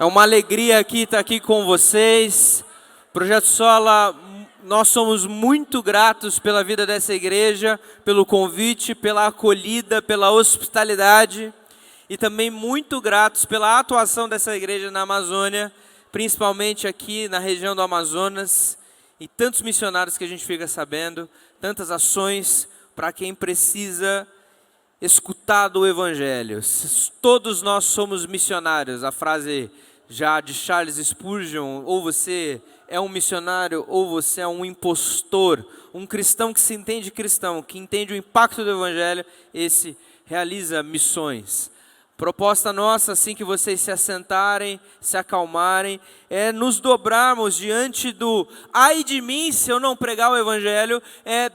É uma alegria estar aqui com vocês. Projeto Sola, nós somos muito gratos pela vida dessa igreja, pelo convite, pela acolhida, pela hospitalidade e também muito gratos pela atuação dessa igreja na Amazônia, principalmente aqui na região do Amazonas, e tantos missionários que a gente fica sabendo, tantas ações para quem precisa escutar do Evangelho. Todos nós somos missionários, a frase já de Charles Spurgeon: ou você é um missionário ou você é um impostor. Um cristão que se entende cristão, que entende o impacto do Evangelho, esse realiza missões. Proposta nossa, assim que vocês se assentarem, se acalmarem, é nos dobrarmos diante do ai de mim se eu não pregar o Evangelho, é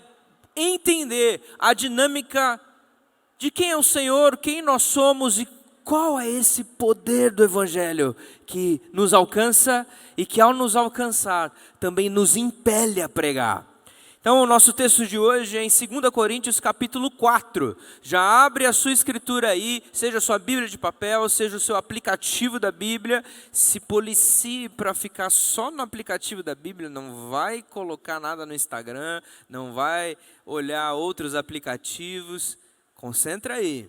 entender a dinâmica de quem é o Senhor, quem nós somos e qual é esse poder do Evangelho que nos alcança e que ao nos alcançar também nos impele a pregar. Então o nosso texto de hoje é em 2 Coríntios capítulo 4. Já abre a sua escritura aí, seja a sua Bíblia de papel, seja o seu aplicativo da Bíblia. Se policie para ficar só no aplicativo da Bíblia, não vai colocar nada no Instagram, não vai olhar outros aplicativos. Concentra aí.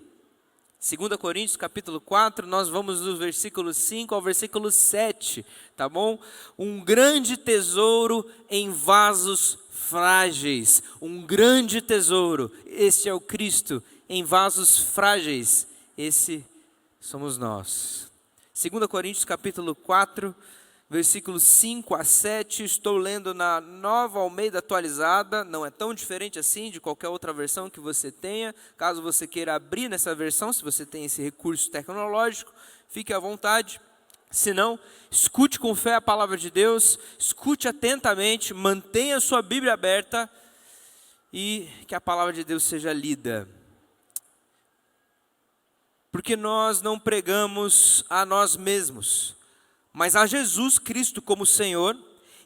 2 Coríntios capítulo 4, nós vamos do versículo 5 ao versículo 7, tá bom? Um grande tesouro em vasos frágeis, um grande tesouro, esse é o Cristo, em vasos frágeis, esse somos nós. 2 Coríntios capítulo 4, versículos 5 a 7, estou lendo na Nova Almeida Atualizada, não é tão diferente assim de qualquer outra versão que você tenha. Caso você queira abrir nessa versão, se você tem esse recurso tecnológico, fique à vontade. Se não, escute com fé a palavra de Deus, escute atentamente, mantenha a sua Bíblia aberta e que a palavra de Deus seja lida. Porque nós não pregamos a nós mesmos, mas a Jesus Cristo como Senhor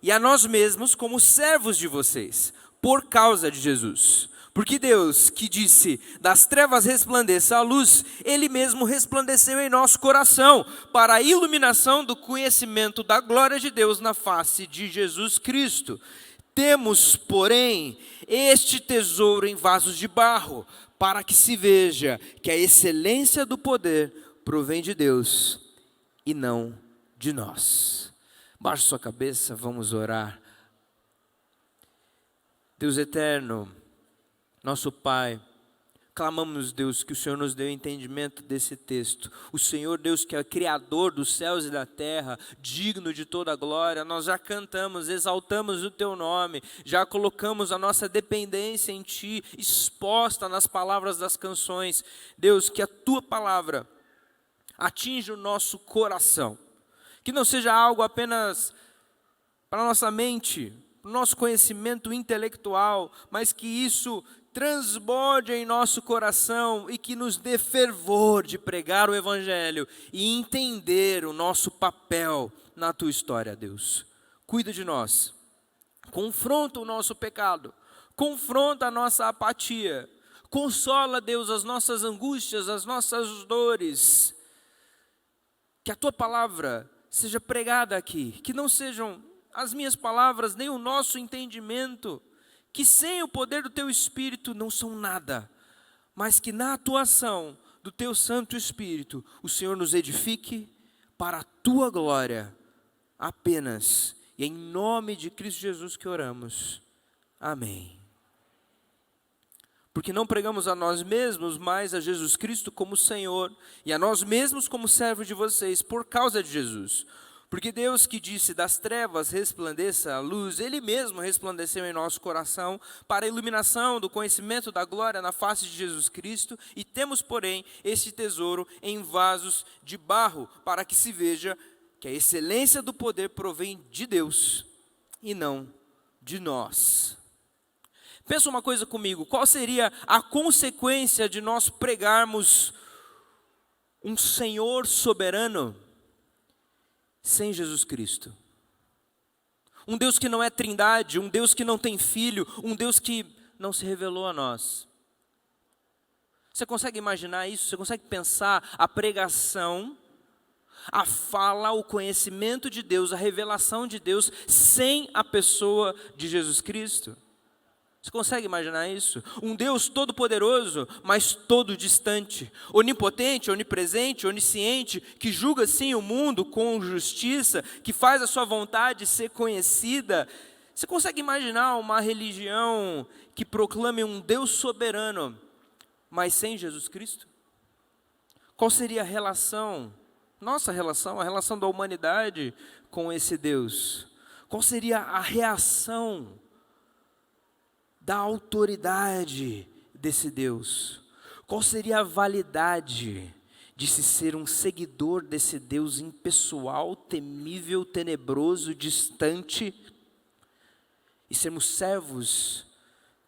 e a nós mesmos como servos de vocês, por causa de Jesus. Porque Deus, que disse, das trevas resplandeça a luz, Ele mesmo resplandeceu em nosso coração, para a iluminação do conhecimento da glória de Deus na face de Jesus Cristo. Temos, porém, este tesouro em vasos de barro, para que se veja que a excelência do poder provém de Deus e não de nós. Baixe sua cabeça, vamos orar. Deus eterno, nosso Pai, clamamos, Deus, que o Senhor nos dê o entendimento desse texto. O Senhor, Deus, que é Criador dos céus e da terra, digno de toda a glória, nós já cantamos, exaltamos o Teu nome, já colocamos a nossa dependência em Ti, exposta nas palavras das canções. Deus, que a Tua palavra atinja o nosso coração, que não seja algo apenas para a nossa mente, para o nosso conhecimento intelectual, mas que isso transborde em nosso coração e que nos dê fervor de pregar o Evangelho e entender o nosso papel na Tua história, Deus. Cuida de nós, confronta o nosso pecado, confronta a nossa apatia, consola, Deus, as nossas angústias, as nossas dores. Que a Tua palavra seja pregada aqui, que não sejam as minhas palavras, nem o nosso entendimento, que sem o poder do Teu Espírito não são nada, mas que na atuação do Teu Santo Espírito, o Senhor nos edifique para a Tua glória, apenas, e em nome de Cristo Jesus que oramos, amém. Porque não pregamos a nós mesmos, mas a Jesus Cristo como Senhor, e a nós mesmos como servos de vocês, por causa de Jesus. Porque Deus, que disse, das trevas resplandeça a luz, Ele mesmo resplandeceu em nosso coração, para a iluminação do conhecimento da glória na face de Jesus Cristo, e temos, porém, este tesouro em vasos de barro, para que se veja que a excelência do poder provém de Deus, e não de nós. Pensa uma coisa comigo, qual seria a consequência de nós pregarmos um Senhor soberano sem Jesus Cristo? Um Deus que não é trindade, um Deus que não tem filho, um Deus que não se revelou a nós. Você consegue imaginar isso? Você consegue pensar a pregação a fala, o conhecimento de Deus, a revelação de Deus, sem a pessoa de Jesus Cristo. Você consegue imaginar isso? Um Deus todo-poderoso, mas todo distante, onipotente, onipresente, onisciente, que julga sim o mundo com justiça, que faz a sua vontade ser conhecida. Você consegue imaginar uma religião que proclame um Deus soberano, mas sem Jesus Cristo? Qual seria a relação, nossa relação, a relação da humanidade com esse Deus? Qual seria a reação da autoridade desse Deus? Qual seria a validade de se ser um seguidor desse Deus impessoal, temível, tenebroso, distante, e sermos servos,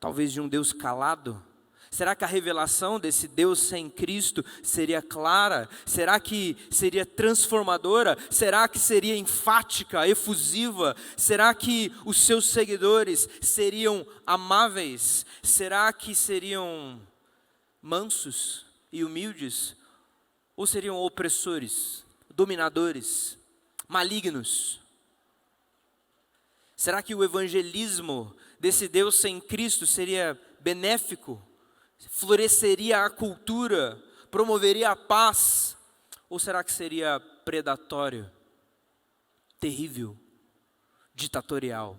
talvez, de um Deus calado? Será que a revelação desse Deus sem Cristo seria clara? Será que seria transformadora? Será que seria enfática, efusiva? Será que os seus seguidores seriam amáveis? Será que seriam mansos e humildes? Ou seriam opressores, dominadores, malignos? Será que o evangelismo desse Deus sem Cristo seria benéfico? Floresceria a cultura, promoveria a paz? Ou será que seria predatório, terrível, ditatorial?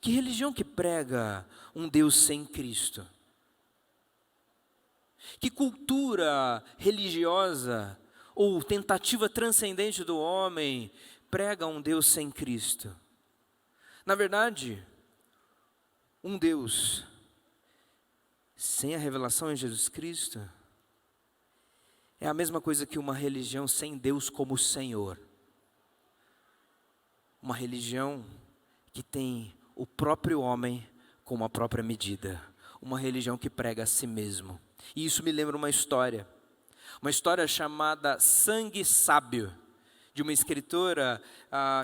Que religião que prega um Deus sem Cristo? Que cultura religiosa ou tentativa transcendente do homem prega um Deus sem Cristo? Na verdade, um Deus sem a revelação em Jesus Cristo é a mesma coisa que uma religião sem Deus como Senhor. Uma religião que tem o próprio homem como a própria medida. Uma religião que prega a si mesmo. E isso me lembra uma história chamada Sangue Sábio, de uma escritora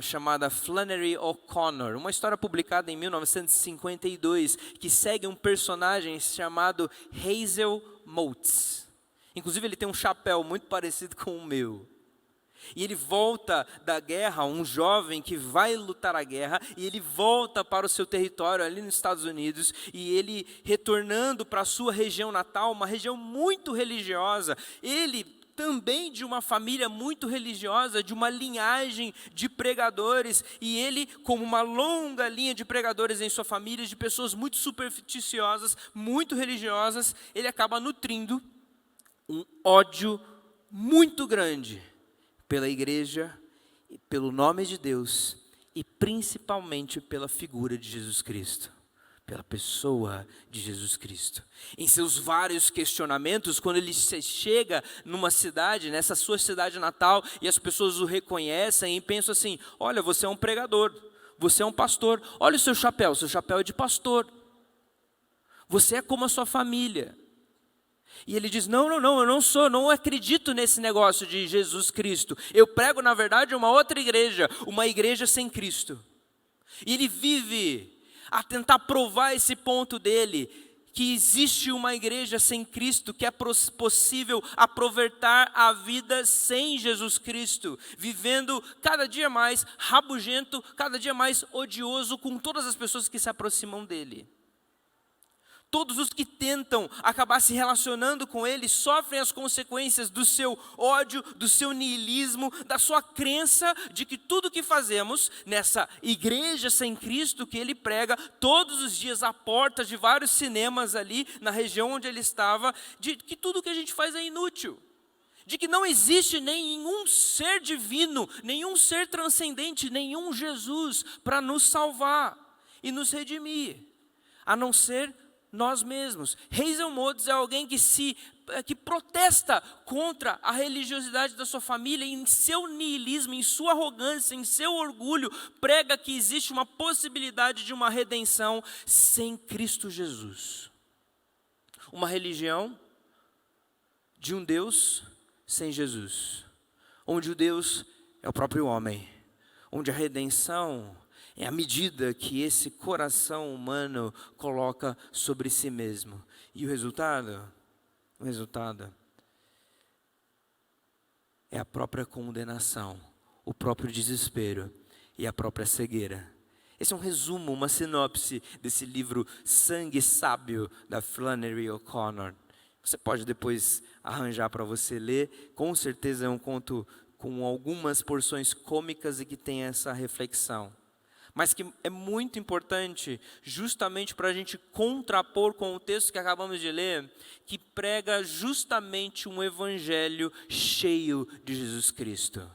chamada Flannery O'Connor. Uma história publicada em 1952, que segue um personagem chamado Hazel Motes. Inclusive ele tem um chapéu muito parecido com o meu. E ele volta da guerra, um jovem que vai lutar a guerra, e ele volta para o seu território ali nos Estados Unidos, e ele retornando para a sua região natal, uma região muito religiosa, ele também de uma família muito religiosa, de uma linhagem de pregadores, e ele, como uma longa linha de pregadores em sua família, de pessoas muito supersticiosas, muito religiosas, ele acaba nutrindo um ódio muito grande pela igreja, pelo nome de Deus e principalmente pela figura de Jesus Cristo, pela pessoa de Jesus Cristo. Em seus vários questionamentos, quando ele chega numa cidade, nessa sua cidade natal, e as pessoas o reconhecem e pensam assim: olha, você é um pregador, você é um pastor, olha o seu chapéu é de pastor, você é como a sua família. E ele diz: não, eu não acredito nesse negócio de Jesus Cristo. Eu prego, na verdade, uma outra igreja, uma igreja sem Cristo. E ele vive a tentar provar esse ponto dele, que existe uma igreja sem Cristo, que é possível aproveitar a vida sem Jesus Cristo, vivendo cada dia mais rabugento, cada dia mais odioso com todas as pessoas que se aproximam dele. Todos os que tentam acabar se relacionando com ele sofrem as consequências do seu ódio, do seu niilismo, da sua crença de que tudo que fazemos nessa igreja sem Cristo que ele prega todos os dias à porta de vários cinemas ali na região onde ele estava, de que tudo que a gente faz é inútil. De que não existe nenhum ser divino, nenhum ser transcendente, nenhum Jesus para nos salvar e nos redimir, a não ser nós mesmos. Hazel Motes é alguém que protesta contra a religiosidade da sua família, em seu niilismo, em sua arrogância, em seu orgulho, prega que existe uma possibilidade de uma redenção sem Cristo Jesus. Uma religião de um Deus sem Jesus, onde o Deus é o próprio homem, onde a redenção é a medida que esse coração humano coloca sobre si mesmo. E o resultado é a própria condenação, o próprio desespero e a própria cegueira. Esse é um resumo, uma sinopse desse livro Sangue Sábio, da Flannery O'Connor. Você pode depois arranjar para você ler. Com certeza é um conto com algumas porções cômicas e que tem essa reflexão. Mas que é muito importante, justamente para a gente contrapor com o texto que acabamos de ler, que prega justamente um evangelho cheio de Jesus Cristo.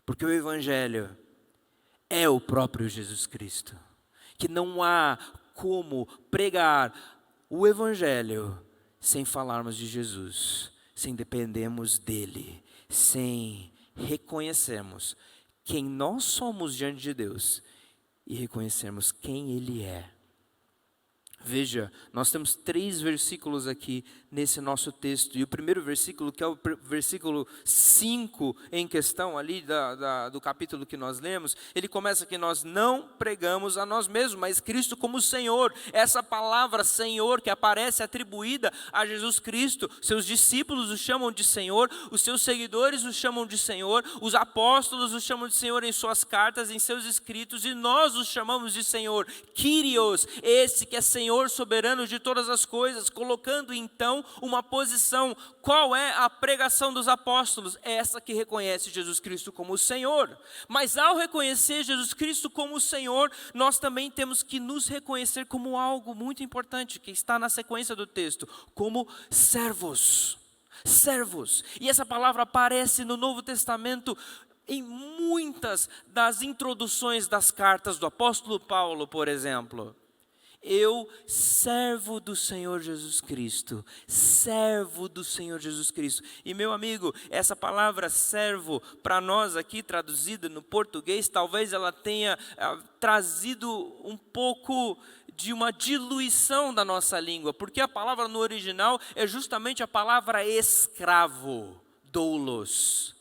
Porque o evangelho é o próprio Jesus Cristo. Que não há como pregar o evangelho sem falarmos de Jesus, sem dependermos dele, sem reconhecermos quem nós somos diante de Deus e reconhecermos quem Ele é. Veja, nós temos 3 versículos aqui nesse nosso texto. E o primeiro versículo, que é o versículo 5 em questão ali do capítulo que nós lemos, ele começa que nós não pregamos a nós mesmos, mas Cristo como Senhor. Essa palavra Senhor que aparece atribuída a Jesus Cristo, seus discípulos o chamam de Senhor, os seus seguidores o chamam de Senhor, os apóstolos o chamam de Senhor em suas cartas, em seus escritos, e nós os chamamos de Senhor, Kyrios, esse que é Senhor soberano de todas as coisas, colocando então uma posição. Qual é a pregação dos apóstolos? Essa que reconhece Jesus Cristo como Senhor. Mas ao reconhecer Jesus Cristo como Senhor, nós também temos que nos reconhecer como algo muito importante, que está na sequência do texto, como servos. Servos. E essa palavra aparece no Novo Testamento em muitas das introduções das cartas do apóstolo Paulo, por exemplo. Eu, servo do Senhor Jesus Cristo, servo do Senhor Jesus Cristo. E meu amigo, essa palavra servo, para nós aqui traduzida no português, talvez ela tenha trazido um pouco de uma diluição da nossa língua, porque a palavra no original é justamente a palavra escravo, doulos.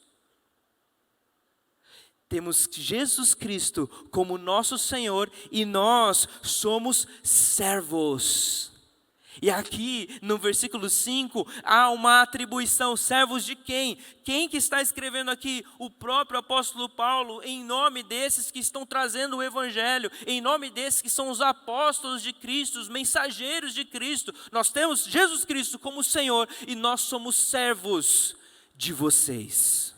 Temos Jesus Cristo como nosso Senhor e nós somos servos. E aqui no versículo 5 há uma atribuição, servos de quem? Quem que está escrevendo aqui? O próprio apóstolo Paulo, em nome desses que estão trazendo o evangelho, em nome desses que são os apóstolos de Cristo, os mensageiros de Cristo. Nós temos Jesus Cristo como Senhor e nós somos servos de vocês.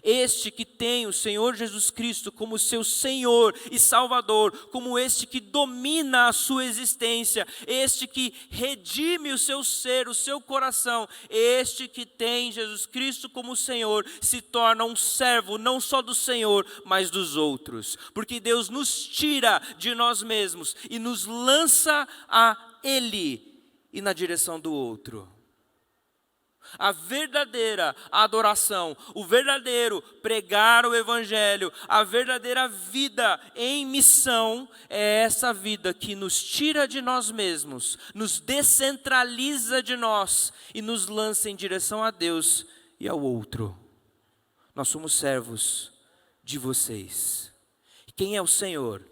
Este que tem o Senhor Jesus Cristo como seu Senhor e Salvador, como este que domina a sua existência, este que redime o seu ser, o seu coração, este que tem Jesus Cristo como Senhor, se torna um servo não só do Senhor, mas dos outros. Porque Deus nos tira de nós mesmos e nos lança a Ele e na direção do outro. A verdadeira adoração, o verdadeiro pregar o evangelho, a verdadeira vida em missão é essa vida que nos tira de nós mesmos, nos descentraliza de nós e nos lança em direção a Deus e ao outro. Nós somos servos de vocês. Quem é o Senhor?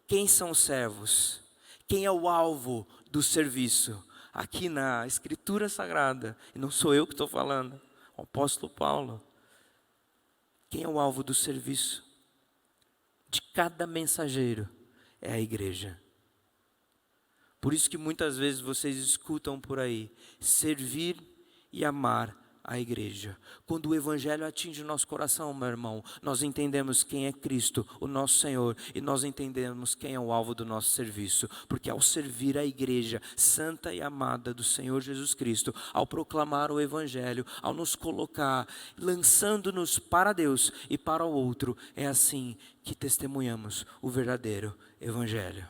Quem são os servos? Quem é o alvo do serviço? Aqui na Escritura Sagrada, e não sou eu que estou falando, o apóstolo Paulo. Quem é o alvo do serviço de cada mensageiro? É a igreja. Por isso que muitas vezes vocês escutam por aí, servir e amar a igreja. Quando o evangelho atinge o nosso coração, meu irmão, nós entendemos quem é Cristo, o nosso Senhor, e nós entendemos quem é o alvo do nosso serviço, porque ao servir a igreja santa e amada do Senhor Jesus Cristo, ao proclamar o evangelho, ao nos colocar, lançando-nos para Deus e para o outro, é assim que testemunhamos o verdadeiro evangelho.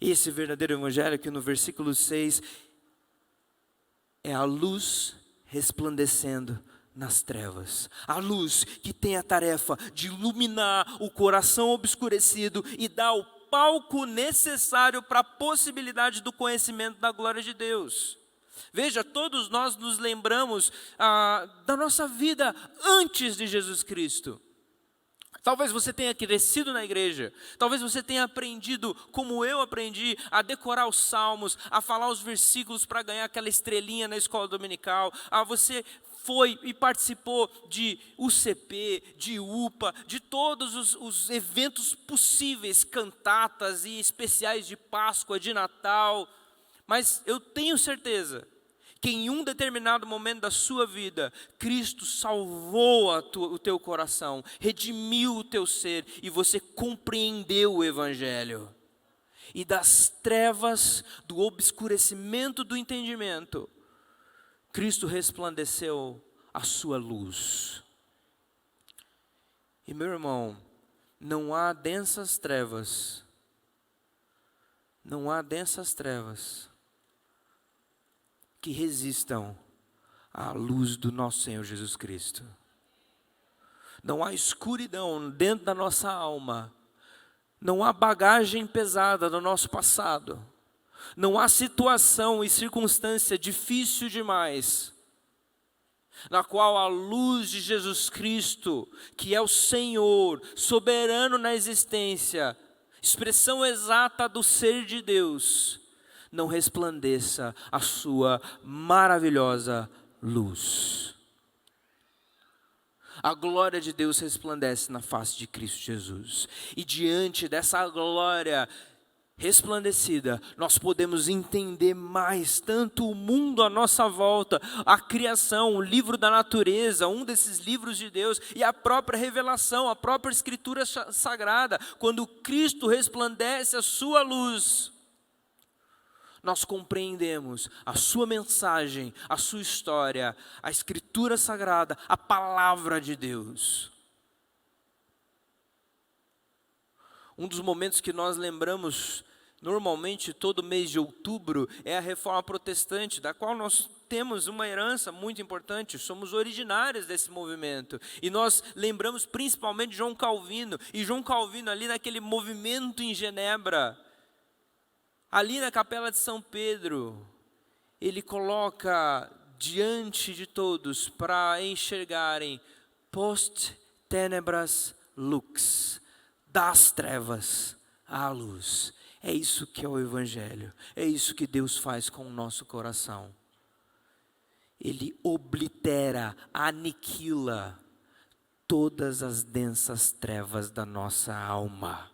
Esse verdadeiro evangelho que no versículo 6 é a luz resplandecendo nas trevas. A luz que tem a tarefa de iluminar o coração obscurecido e dar o palco necessário para a possibilidade do conhecimento da glória de Deus. Veja, todos nós nos lembramos da nossa vida antes de Jesus Cristo. Talvez você tenha crescido na igreja, talvez você tenha aprendido, como eu aprendi, a decorar os salmos, a falar os versículos para ganhar aquela estrelinha na escola dominical. Você foi e participou de UCP, de UPA, de todos os eventos possíveis, cantatas e especiais de Páscoa, de Natal. Mas eu tenho certeza que em um determinado momento da sua vida, Cristo salvou o teu coração, redimiu o teu ser e você compreendeu o Evangelho. E das trevas, do obscurecimento do entendimento, Cristo resplandeceu a sua luz. E meu irmão, não há densas trevas, que resistam à luz do nosso Senhor Jesus Cristo. Não há escuridão dentro da nossa alma, não há bagagem pesada do nosso passado, não há situação e circunstância difícil demais, na qual a luz de Jesus Cristo, que é o Senhor, soberano na existência, expressão exata do ser de Deus, não resplandeça a sua maravilhosa luz. A glória de Deus resplandece na face de Cristo Jesus. E diante dessa glória resplandecida, nós podemos entender mais tanto o mundo à nossa volta, a criação, o livro da natureza, um desses livros de Deus, e a própria revelação, a própria escritura sagrada. Quando Cristo resplandece a sua luz, nós compreendemos a sua mensagem, a sua história, a escritura sagrada, a palavra de Deus. Um dos momentos que nós lembramos normalmente todo mês de outubro é a Reforma Protestante, da qual nós temos uma herança muito importante, somos originários desse movimento. E nós lembramos principalmente de João Calvino, e João Calvino ali naquele movimento em Genebra, ali na Capela de São Pedro, ele coloca diante de todos para enxergarem post tenebras lux, das trevas à luz. É isso que é o Evangelho, é isso que Deus faz com o nosso coração. Ele oblitera, aniquila todas as densas trevas da nossa alma.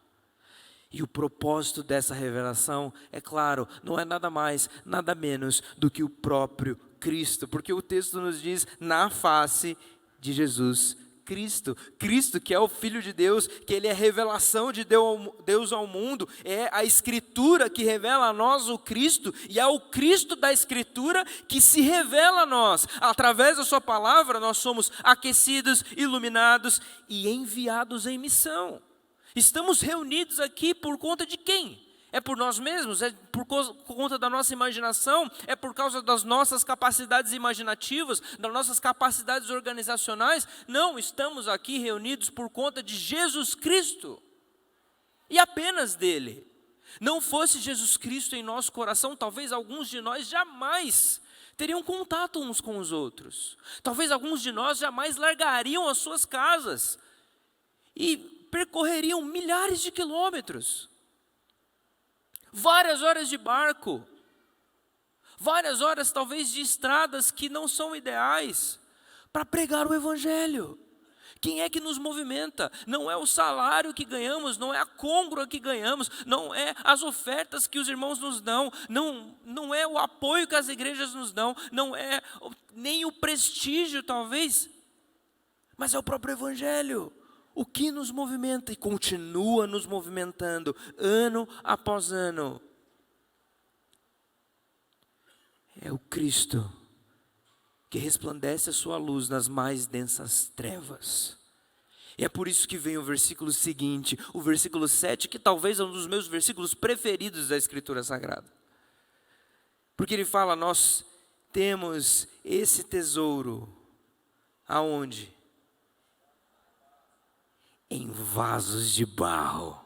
E o propósito dessa revelação, é claro, não é nada mais, nada menos do que o próprio Cristo. Porque o texto nos diz, na face de Jesus Cristo. Cristo, que é o Filho de Deus, que Ele é a revelação de Deus ao mundo. É a Escritura que revela a nós o Cristo. E é o Cristo da Escritura que se revela a nós. Através da sua palavra, nós somos aquecidos, iluminados e enviados em missão. Estamos reunidos aqui por conta de quem? É por nós mesmos? É por conta da nossa imaginação? É por causa das nossas capacidades imaginativas? Das nossas capacidades organizacionais? Não, estamos aqui reunidos por conta de Jesus Cristo. E apenas dele. Não fosse Jesus Cristo em nosso coração, talvez alguns de nós jamais teriam contato uns com os outros. Talvez alguns de nós jamais largariam as suas casas e percorreriam milhares de quilômetros, várias horas de barco, várias horas talvez de estradas que não são ideais, para pregar o Evangelho. Quem é que nos movimenta? Não é o salário que ganhamos, não é a côngrua que ganhamos, não é as ofertas que os irmãos nos dão, não é o apoio que as igrejas nos dão, não é nem o prestígio talvez, mas é o próprio Evangelho. O que nos movimenta e continua nos movimentando ano após ano é o Cristo que resplandece a sua luz nas mais densas trevas. E é por isso que vem o versículo seguinte, o versículo 7, que talvez é um dos meus versículos preferidos da Escritura Sagrada. Porque ele fala, nós temos esse tesouro, aonde? Em vasos de barro.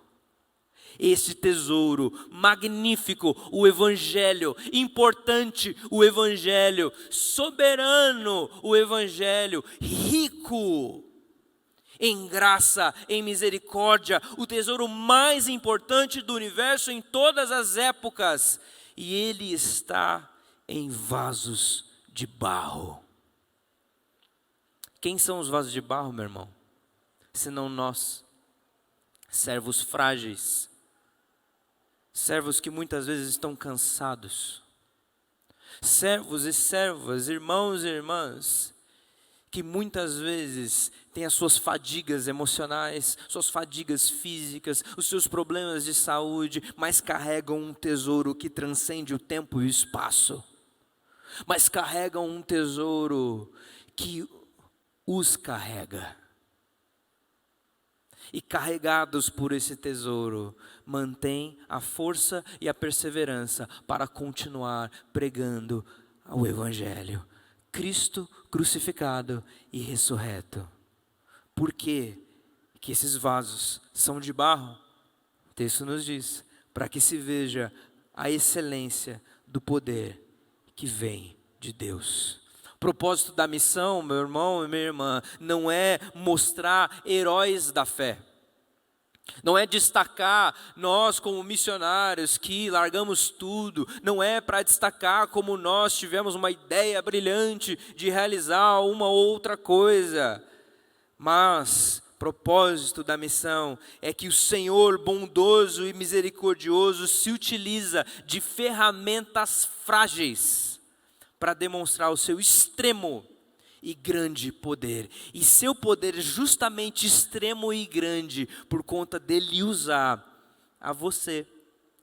Este tesouro magnífico, o Evangelho, importante, o Evangelho, soberano, o Evangelho, rico. em graça, em misericórdia, o tesouro mais importante do universo em todas as épocas. E ele está em vasos de barro. Quem são os vasos de barro, meu irmão? Senão nós, servos frágeis, servos que muitas vezes estão cansados, servos e servas, irmãos e irmãs, que muitas vezes têm as suas fadigas emocionais, suas fadigas físicas, os seus problemas de saúde, mas carregam um tesouro que transcende o tempo e o espaço, mas carregam um tesouro que os carrega. E carregados por esse tesouro, mantém a força e a perseverança para continuar pregando o Evangelho. Cristo crucificado e ressurreto. Por que que esses vasos são de barro? O texto nos diz, para que se veja a excelência do poder que vem de Deus. O propósito da missão, meu irmão e minha irmã, não é mostrar heróis da fé. Não é destacar nós como missionários que largamos tudo. Não é para destacar como nós tivemos uma ideia brilhante de realizar uma outra coisa. Mas o propósito da missão é que o Senhor bondoso e misericordioso se utiliza de ferramentas frágeis para demonstrar o seu extremo e grande poder. E seu poder é justamente extremo e grande por conta dele usar a você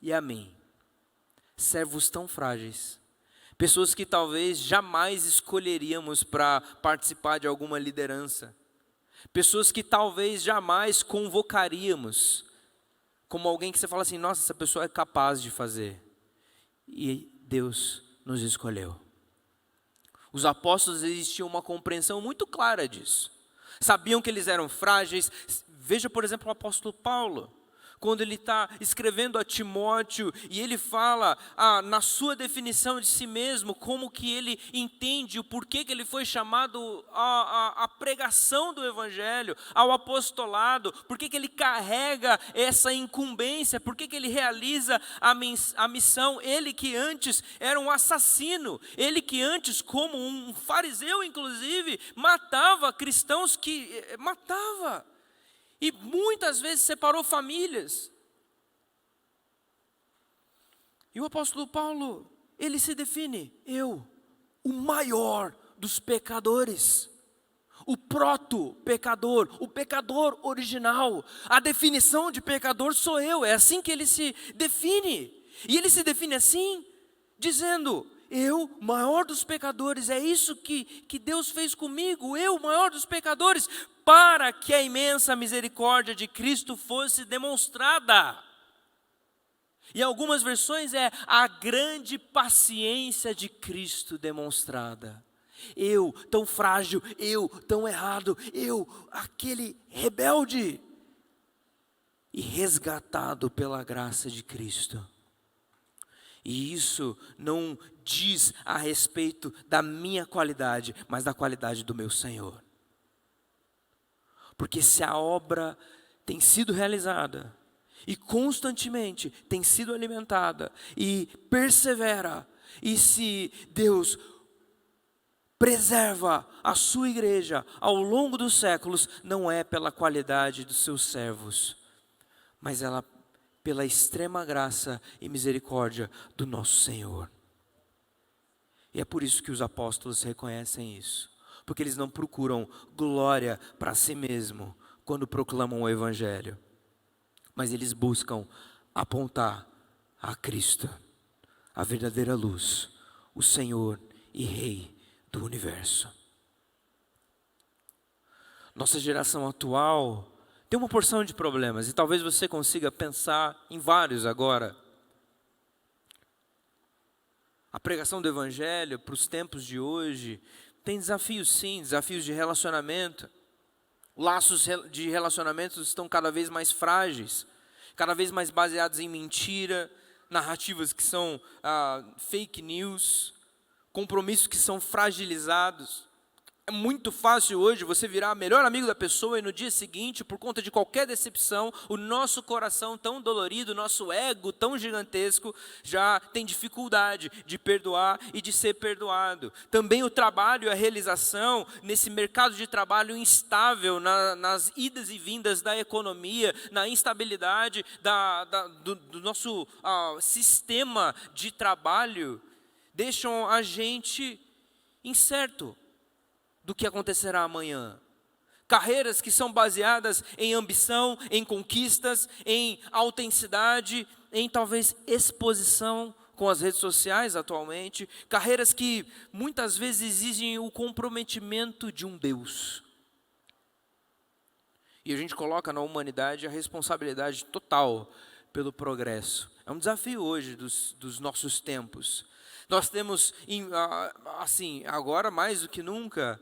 e a mim. Servos tão frágeis. Pessoas que talvez jamais escolheríamos para participar de alguma liderança. Pessoas que talvez jamais convocaríamos como alguém que você fala assim, nossa, essa pessoa é capaz de fazer. E Deus nos escolheu. Os apóstolos, eles tinham uma compreensão muito clara disso. Sabiam que eles eram frágeis. Veja, por exemplo, o apóstolo Paulo. Quando ele está escrevendo a Timóteo e ele fala na sua definição de si mesmo, como que ele entende o porquê que ele foi chamado à pregação do Evangelho, ao apostolado, porquê que ele carrega essa incumbência, porquê que ele realiza a missão, ele que antes era um assassino, ele que antes, como um fariseu inclusive, matava cristãos matava. E muitas vezes separou famílias. E o apóstolo Paulo, ele se define, o maior dos pecadores, o proto-pecador, o pecador original. A definição de pecador sou eu, é assim que ele se define. E ele se define assim, dizendo, eu, maior dos pecadores, é isso que Deus fez comigo, eu, maior dos pecadores, para que a imensa misericórdia de Cristo fosse demonstrada. Em algumas versões é a grande paciência de Cristo demonstrada. Eu, tão frágil, eu, tão errado, eu, aquele rebelde, e resgatado pela graça de Cristo. E isso não diz a respeito da minha qualidade, mas da qualidade do meu Senhor. Porque se a obra tem sido realizada, e constantemente tem sido alimentada, e persevera, e se Deus preserva a sua igreja ao longo dos séculos, não é pela qualidade dos seus servos, mas ela pela extrema graça e misericórdia do nosso Senhor. E é por isso que os apóstolos reconhecem isso. Porque eles não procuram glória para si mesmo quando proclamam o Evangelho. Mas eles buscam apontar a Cristo, a verdadeira luz, o Senhor e Rei do universo. Nossa geração atual tem uma porção de problemas, e talvez você consiga pensar em vários agora. A pregação do Evangelho para os tempos de hoje tem desafios sim, desafios de relacionamento. Laços de relacionamentos estão cada vez mais frágeis, cada vez mais baseados em mentira, narrativas que são fake news, compromissos que são fragilizados, É muito fácil hoje você virar melhor amigo da pessoa e no dia seguinte, por conta de qualquer decepção, o nosso coração tão dolorido, o nosso ego tão gigantesco, já tem dificuldade de perdoar e de ser perdoado. Também o trabalho e a realização nesse mercado de trabalho instável, nas idas e vindas da economia, na instabilidade do nosso sistema de trabalho, deixam a gente incerto do que acontecerá amanhã. Carreiras que são baseadas em ambição, em conquistas, em autenticidade, em talvez exposição com as redes sociais atualmente. Carreiras que muitas vezes exigem o comprometimento de um Deus. E a gente coloca na humanidade a responsabilidade total pelo progresso. É um desafio hoje dos nossos tempos. Nós temos, assim, agora mais do que nunca,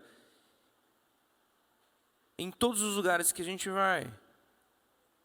em todos os lugares que a gente vai,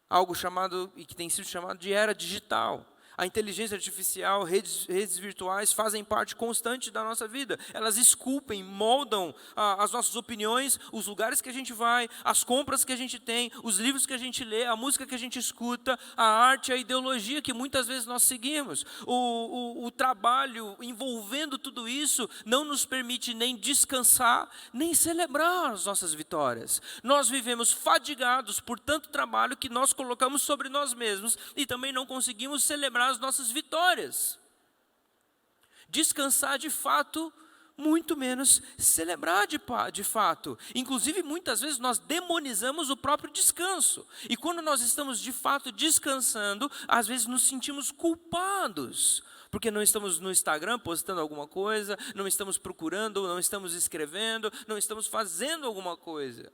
algo chamado, e que tem sido chamado de era digital. A inteligência artificial, redes virtuais fazem parte constante da nossa vida. Elas esculpem, moldam as nossas opiniões, os lugares que a gente vai, as compras que a gente tem, os livros que a gente lê, a música que a gente escuta, a arte, a ideologia que muitas vezes nós seguimos. O trabalho envolvendo tudo isso não nos permite nem descansar, nem celebrar as nossas vitórias. Nós vivemos fadigados por tanto trabalho que nós colocamos sobre nós mesmos e também não conseguimos celebrar as nossas vitórias. Descansar de fato, muito menos celebrar de fato. Inclusive, muitas vezes nós demonizamos o próprio descanso. E quando nós estamos de fato descansando, às vezes nos sentimos culpados. Porque não estamos no Instagram postando alguma coisa, não estamos procurando, não estamos escrevendo, não estamos fazendo alguma coisa.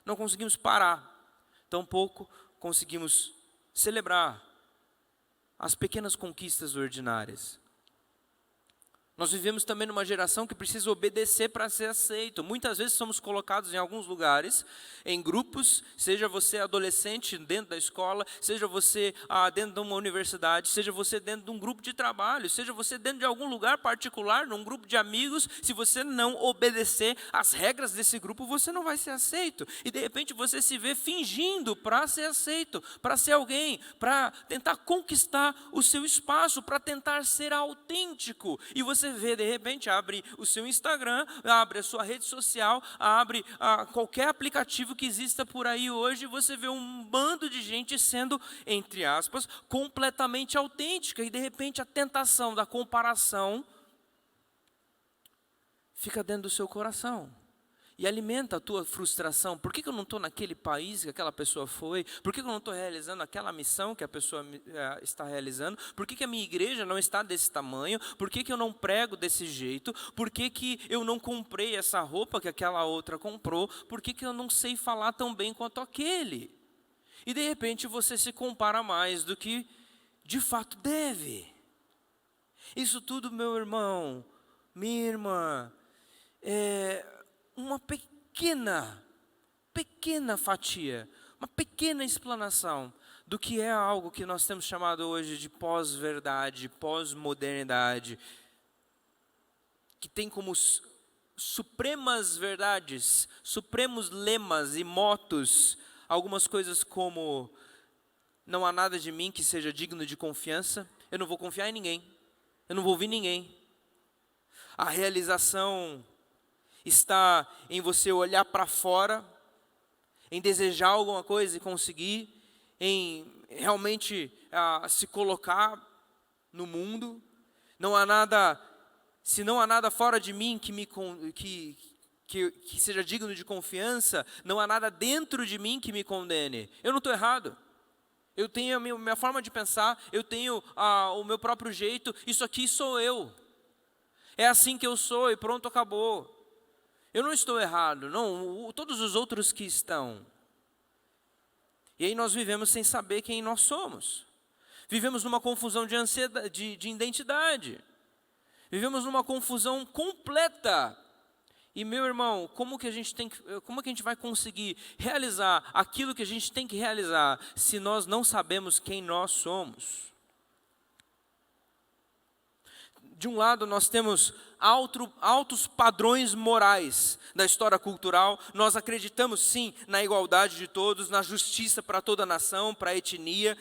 Não conseguimos parar. Tampouco conseguimos celebrar as pequenas conquistas ordinárias. Nós vivemos também numa geração que precisa obedecer para ser aceito. Muitas vezes somos colocados em alguns lugares, em grupos, seja você adolescente dentro da escola, seja você dentro de uma universidade, seja você dentro de um grupo de trabalho, seja você dentro de algum lugar particular, num grupo de amigos. Se você não obedecer às regras desse grupo, você não vai ser aceito. E de repente você se vê fingindo para ser aceito, para ser alguém, para tentar conquistar o seu espaço, para tentar ser autêntico. E você vê, de repente, abre o seu Instagram, abre a sua rede social, abre qualquer aplicativo que exista por aí hoje, e você vê um bando de gente sendo, entre aspas, completamente autêntica, e de repente a tentação da comparação fica dentro do seu coração. E alimenta a tua frustração. Por que eu não estou naquele país que aquela pessoa foi? Por que eu não estou realizando aquela missão que a pessoa está realizando? Por que a minha igreja não está desse tamanho? Por que eu não prego desse jeito? Por que eu não comprei essa roupa que aquela outra comprou? Por que eu não sei falar tão bem quanto aquele? E de repente você se compara mais do que de fato deve. Isso tudo, meu irmão, minha irmã, é uma pequena fatia, uma pequena explanação do que é algo que nós temos chamado hoje de pós-verdade, pós-modernidade, que tem como supremas verdades, supremos lemas e motos, algumas coisas como: não há nada de mim que seja digno de confiança, eu não vou confiar em ninguém, eu não vou ouvir ninguém. A realização está em você olhar para fora, em desejar alguma coisa e conseguir, em realmente se colocar no mundo. Não há nada, se não há nada fora de mim que seja digno de confiança, não há nada dentro de mim que me condene. Eu não estou errado. Eu tenho a minha forma de pensar, eu tenho o meu próprio jeito, isso aqui sou eu. É assim que eu sou e pronto, acabou. Eu não estou errado, não, todos os outros que estão. E aí nós vivemos sem saber quem nós somos. Vivemos numa confusão de ansiedade, de identidade. Vivemos numa confusão completa. E meu irmão, como que a gente vai conseguir realizar aquilo que a gente tem que realizar se nós não sabemos quem nós somos? De um lado, nós temos altos padrões morais da história cultural. Nós acreditamos, sim, na igualdade de todos, na justiça para toda a nação, para a etnia.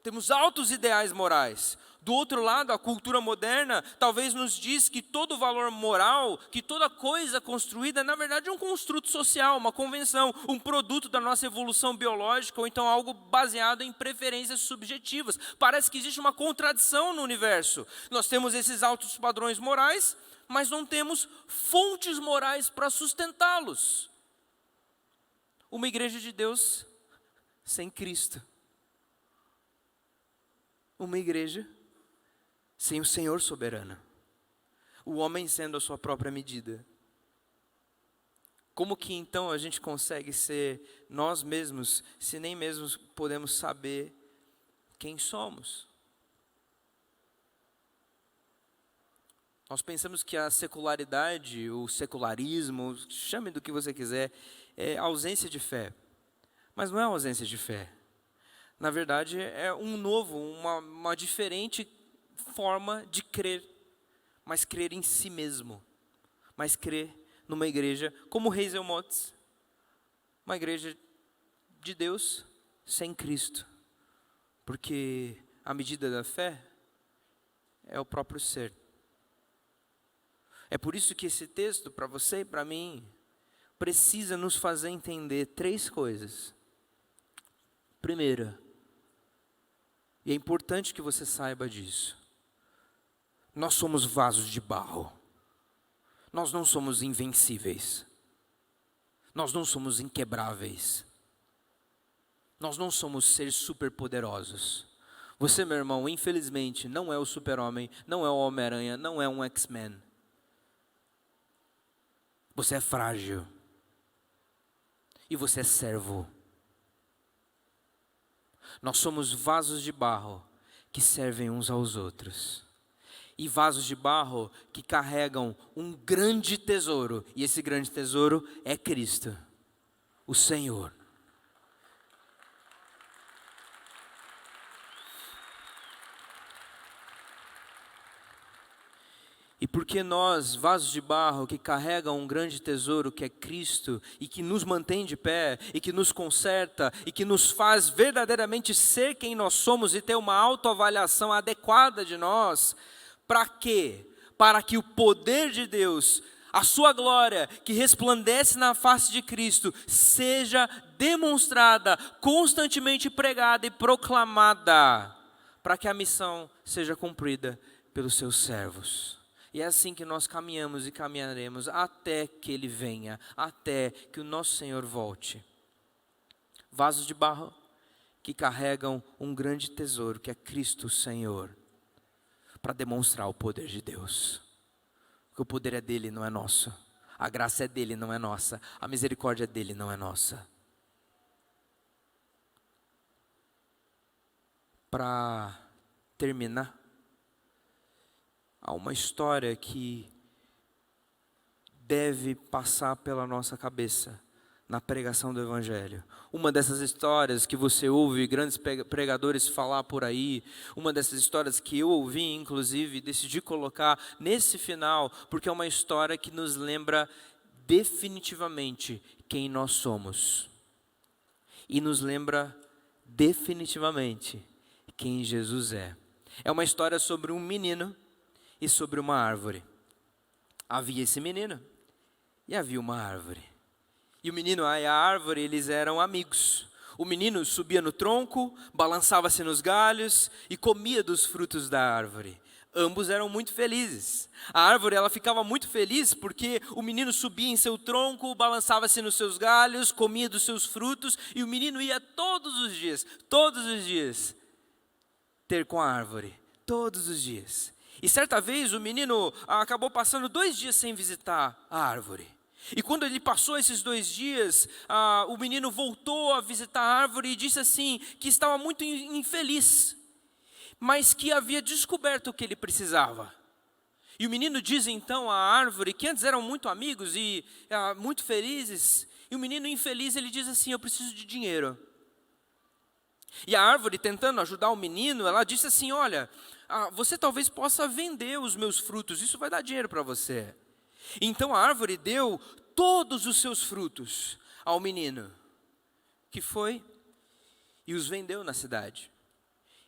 Temos altos ideais morais. Do outro lado, a cultura moderna talvez nos diz que todo valor moral, que toda coisa construída, na verdade, é um construto social, uma convenção, um produto da nossa evolução biológica, ou então algo baseado em preferências subjetivas. Parece que existe uma contradição no universo. Nós temos esses altos padrões morais, mas não temos fontes morais para sustentá-los. Uma igreja de Deus sem Cristo. Uma igreja sem o Senhor soberano. O homem sendo a sua própria medida. Como que então a gente consegue ser nós mesmos, se nem mesmo podemos saber quem somos? Nós pensamos que a secularidade, o secularismo, chame do que você quiser, é ausência de fé. Mas não é ausência de fé. Na verdade, é uma diferente forma de crer, mas crer em si mesmo, mas crer numa igreja como Hazel Motes, uma igreja de Deus sem Cristo, porque a medida da fé é o próprio ser. É por isso que esse texto, para você e para mim, precisa nos fazer entender 3 coisas. Primeira, e é importante que você saiba disso, nós somos vasos de barro. Nós não somos invencíveis. Nós não somos inquebráveis. Nós não somos seres superpoderosos. Você, meu irmão, infelizmente, não é o Super-Homem, não é o Homem-Aranha, não é um X-Men. Você é frágil. E você é servo. Nós somos vasos de barro que servem uns aos outros. E vasos de barro que carregam um grande tesouro. E esse grande tesouro é Cristo, o Senhor. E porque nós, vasos de barro que carregam um grande tesouro que é Cristo, e que nos mantém de pé, e que nos conserta, e que nos faz verdadeiramente ser quem nós somos e ter uma autoavaliação adequada de nós, para quê? Para que o poder de Deus, a sua glória que resplandece na face de Cristo, seja demonstrada, constantemente pregada e proclamada, para que a missão seja cumprida pelos seus servos. E é assim que nós caminhamos e caminharemos até que Ele venha, até que o nosso Senhor volte. Vasos de barro que carregam um grande tesouro, que é Cristo, o Senhor, para demonstrar o poder de Deus. Porque o poder é dele, não é nosso. A graça é dele, não é nossa. A misericórdia é dele, não é nossa. Para terminar, há uma história que deve passar pela nossa cabeça na pregação do Evangelho. Uma dessas histórias que você ouve grandes pregadores falar por aí, uma dessas histórias que eu ouvi, inclusive, decidi colocar nesse final, porque é uma história que nos lembra definitivamente quem nós somos. E nos lembra definitivamente quem Jesus é. É uma história sobre um menino e sobre uma árvore. Havia esse menino e havia uma árvore. E o menino e a árvore, eles eram amigos. O menino subia no tronco, balançava-se nos galhos e comia dos frutos da árvore. Ambos eram muito felizes. A árvore, ela ficava muito feliz porque o menino subia em seu tronco, balançava-se nos seus galhos, comia dos seus frutos, e o menino ia todos os dias, ter com a árvore, todos os dias. E certa vez o menino acabou passando 2 dias sem visitar a árvore. E quando ele passou esses 2 dias, o menino voltou a visitar a árvore e disse assim, que estava muito infeliz, mas que havia descoberto o que ele precisava. E o menino diz então à árvore, que antes eram muito amigos e muito felizes, e o menino infeliz, ele diz assim, eu preciso de dinheiro. E a árvore, tentando ajudar o menino, ela disse assim, olha, você talvez possa vender os meus frutos, isso vai dar dinheiro para você. Então a árvore deu todos os seus frutos ao menino, que foi e os vendeu na cidade.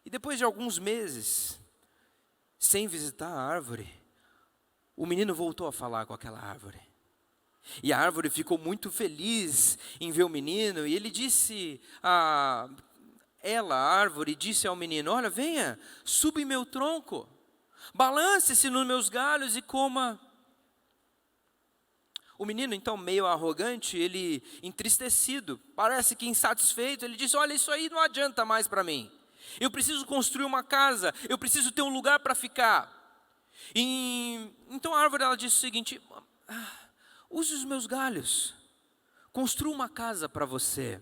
E depois de alguns meses, sem visitar a árvore, o menino voltou a falar com aquela árvore. E a árvore ficou muito feliz em ver o menino, e ele disse a árvore disse ao menino: olha, venha, suba em meu tronco, balance-se nos meus galhos e coma. O menino, então, meio arrogante, ele entristecido, parece que insatisfeito, ele disse: olha, isso aí não adianta mais para mim. Eu preciso construir uma casa, eu preciso ter um lugar para ficar. Então a árvore, ela disse o seguinte: use os meus galhos, construa uma casa para você,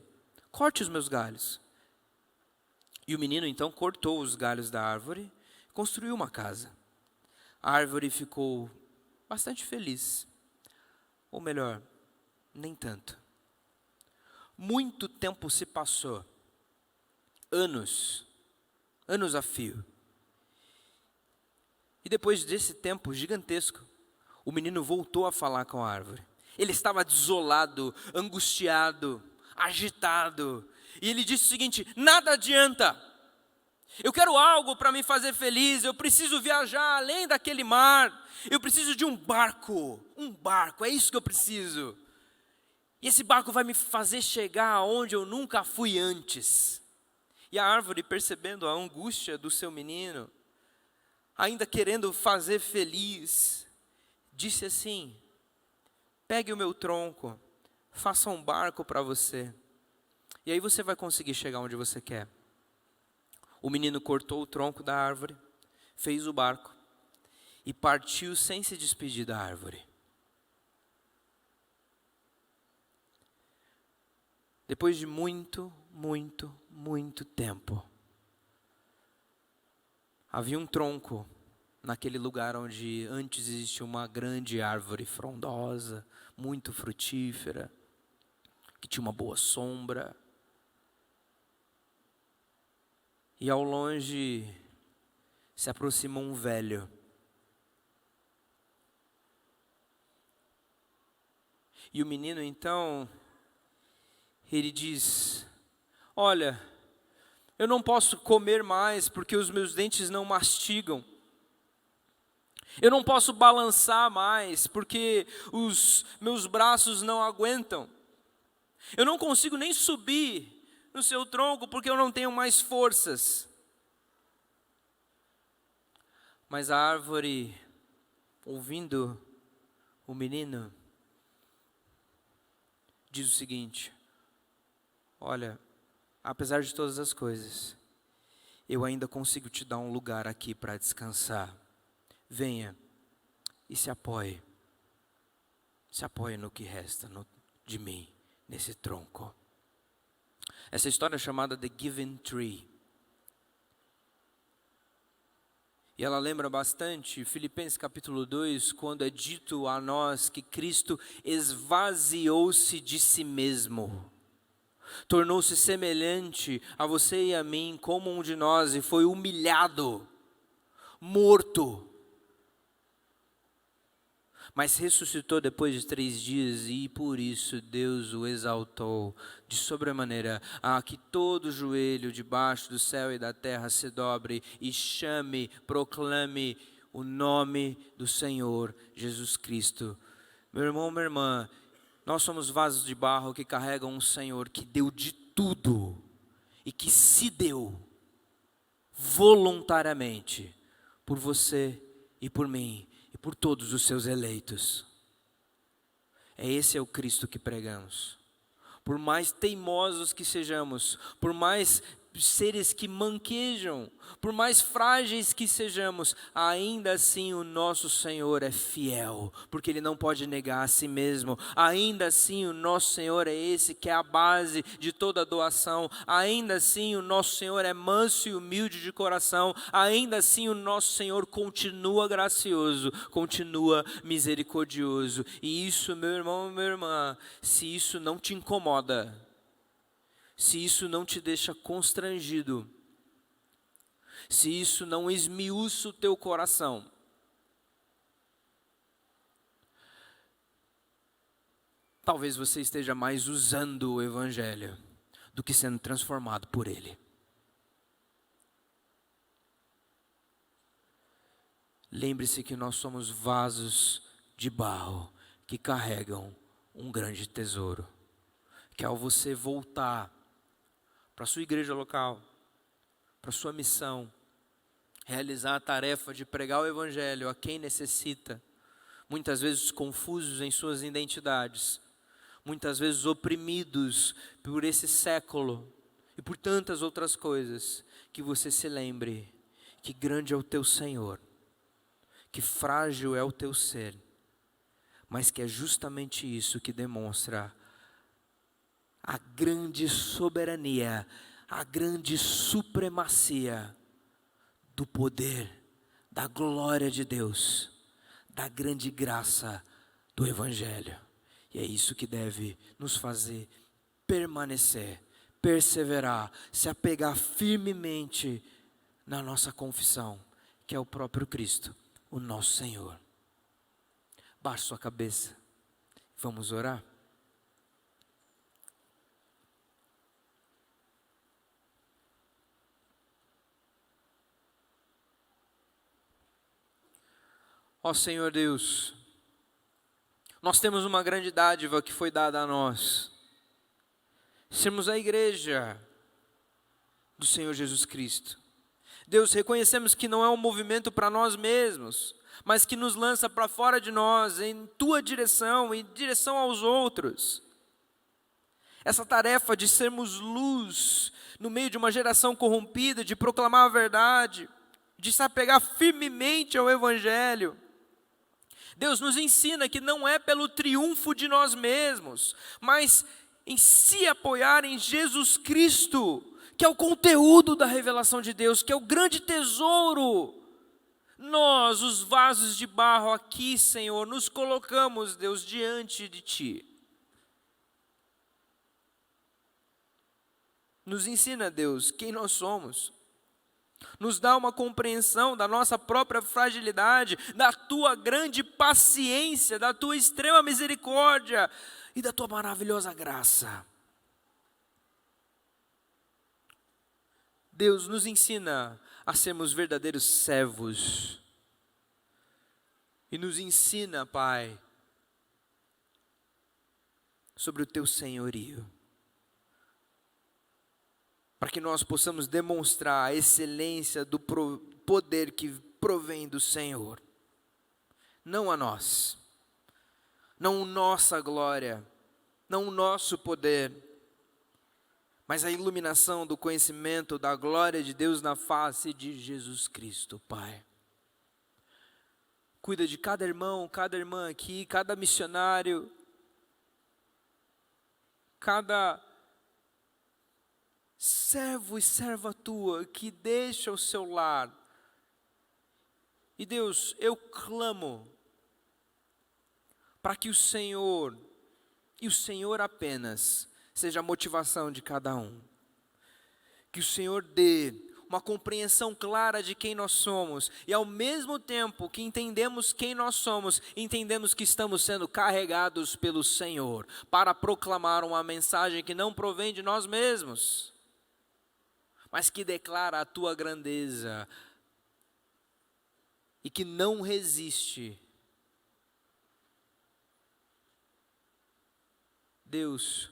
corte os meus galhos. E o menino então cortou os galhos da árvore, construiu uma casa. A árvore ficou bastante feliz. Ou melhor, nem tanto. Muito tempo se passou, anos a fio. E depois desse tempo gigantesco, o menino voltou a falar com a árvore. Ele estava desolado, angustiado, agitado. E ele disse o seguinte: nada adianta. Eu quero algo para me fazer feliz, eu preciso viajar além daquele mar, eu preciso de um barco, é isso que eu preciso. E esse barco vai me fazer chegar aonde eu nunca fui antes. E a árvore, percebendo a angústia do seu menino, ainda querendo fazer feliz, disse assim: pegue o meu tronco, faça um barco para você, e aí você vai conseguir chegar onde você quer. O menino cortou o tronco da árvore, fez o barco e partiu sem se despedir da árvore. Depois de muito tempo, havia um tronco naquele lugar onde antes existia uma grande árvore frondosa, muito frutífera, que tinha uma boa sombra. E ao longe se aproximou um velho. E o menino então, ele diz: olha, eu não posso comer mais porque os meus dentes não mastigam. Eu não posso balançar mais porque os meus braços não aguentam. Eu não consigo nem subir no seu tronco porque eu não tenho mais forças. Mas a árvore, ouvindo o menino, diz o seguinte: olha, apesar de todas as coisas, eu ainda consigo te dar um lugar aqui para descansar. Venha e se apoie no que resta de mim, nesse tronco. Essa história é chamada The Giving Tree. E ela lembra bastante Filipenses capítulo 2, quando é dito a nós que Cristo esvaziou-se de si mesmo. Tornou-se semelhante a você e a mim como um de nós e foi humilhado, morto. Mas ressuscitou depois de 3 dias e por isso Deus o exaltou de sobremaneira a que todo joelho debaixo do céu e da terra se dobre e proclame o nome do Senhor Jesus Cristo. Meu irmão, minha irmã, nós somos vasos de barro que carregam um Senhor que deu de tudo e que se deu voluntariamente por você e por mim. Por todos os seus eleitos. Esse é o Cristo que pregamos. Por mais teimosos que sejamos, por mais seres que manquejam, por mais frágeis que sejamos, ainda assim o nosso Senhor é fiel, porque Ele não pode negar a si mesmo. Ainda assim o nosso Senhor é esse que é a base de toda doação. Ainda assim o nosso Senhor é manso e humilde de coração. Ainda assim o nosso Senhor continua gracioso, continua misericordioso. E isso, meu irmão, minha irmã, se isso não te incomoda, se isso não te deixa constrangido, se isso não esmiuça o teu coração, talvez você esteja mais usando o Evangelho do que sendo transformado por ele. Lembre-se que nós somos vasos de barro que carregam um grande tesouro. Que ao você voltar para a sua igreja local, para a sua missão, realizar a tarefa de pregar o Evangelho a quem necessita, muitas vezes confusos em suas identidades, muitas vezes oprimidos por esse século e por tantas outras coisas, que você se lembre que grande é o teu Senhor, que frágil é o teu ser, mas que é justamente isso que demonstra a grande soberania, a grande supremacia do poder, da glória de Deus, da grande graça do Evangelho. E é isso que deve nos fazer permanecer, perseverar, se apegar firmemente na nossa confissão, que é o próprio Cristo, o nosso Senhor. Baixe sua cabeça, vamos orar? Ó Senhor Deus, nós temos uma grande dádiva que foi dada a nós, sermos a igreja do Senhor Jesus Cristo. Deus, reconhecemos que não é um movimento para nós mesmos, mas que nos lança para fora de nós, em tua direção, em direção aos outros. Essa tarefa de sermos luz no meio de uma geração corrompida, de proclamar a verdade, de se apegar firmemente ao Evangelho. Deus nos ensina que não é pelo triunfo de nós mesmos, mas em se apoiar em Jesus Cristo, que é o conteúdo da revelação de Deus, que é o grande tesouro. Nós, os vasos de barro aqui, Senhor, nos colocamos, Deus, diante de Ti. Nos ensina, Deus, quem nós somos. Nos dá uma compreensão da nossa própria fragilidade, da Tua grande paciência, da Tua extrema misericórdia e da Tua maravilhosa graça. Deus nos ensina a sermos verdadeiros servos. E nos ensina, Pai, sobre o Teu senhorio. Para que nós possamos demonstrar a excelência do poder que provém do Senhor. Não a nós, não nossa glória, não o nosso poder, mas a iluminação do conhecimento da glória de Deus na face de Jesus Cristo, Pai. Cuida de cada irmão, cada irmã aqui, cada missionário, cada servo e serva tua que deixa o seu lar. E Deus, eu clamo para que o Senhor, e o Senhor apenas, seja a motivação de cada um. Que o Senhor dê uma compreensão clara de quem nós somos, e ao mesmo tempo que entendemos quem nós somos, entendemos que estamos sendo carregados pelo Senhor, para proclamar uma mensagem que não provém de nós mesmos, mas que declara a Tua grandeza, e que não resiste. Deus,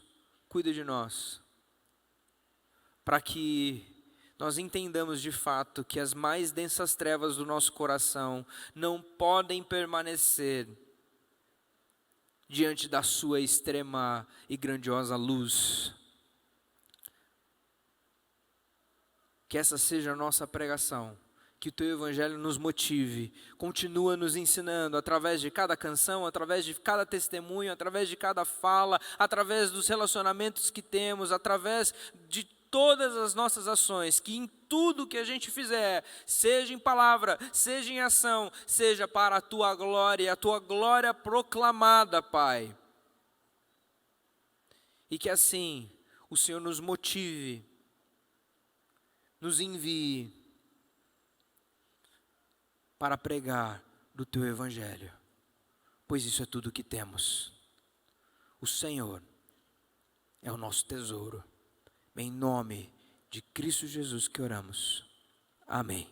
cuida de nós, para que nós entendamos de fato que as mais densas trevas do nosso coração não podem permanecer diante da Sua extrema e grandiosa luz. Que essa seja a nossa pregação, que o Teu Evangelho nos motive, continua nos ensinando através de cada canção, através de cada testemunho, através de cada fala, através dos relacionamentos que temos, através de todas as nossas ações, que em tudo que a gente fizer, seja em palavra, seja em ação, seja para a Tua glória, e a Tua glória proclamada, Pai. E que assim o Senhor nos motive, nos envie para pregar do teu evangelho, pois isso é tudo o que temos. O Senhor é o nosso tesouro. Em nome de Cristo Jesus que oramos. Amém.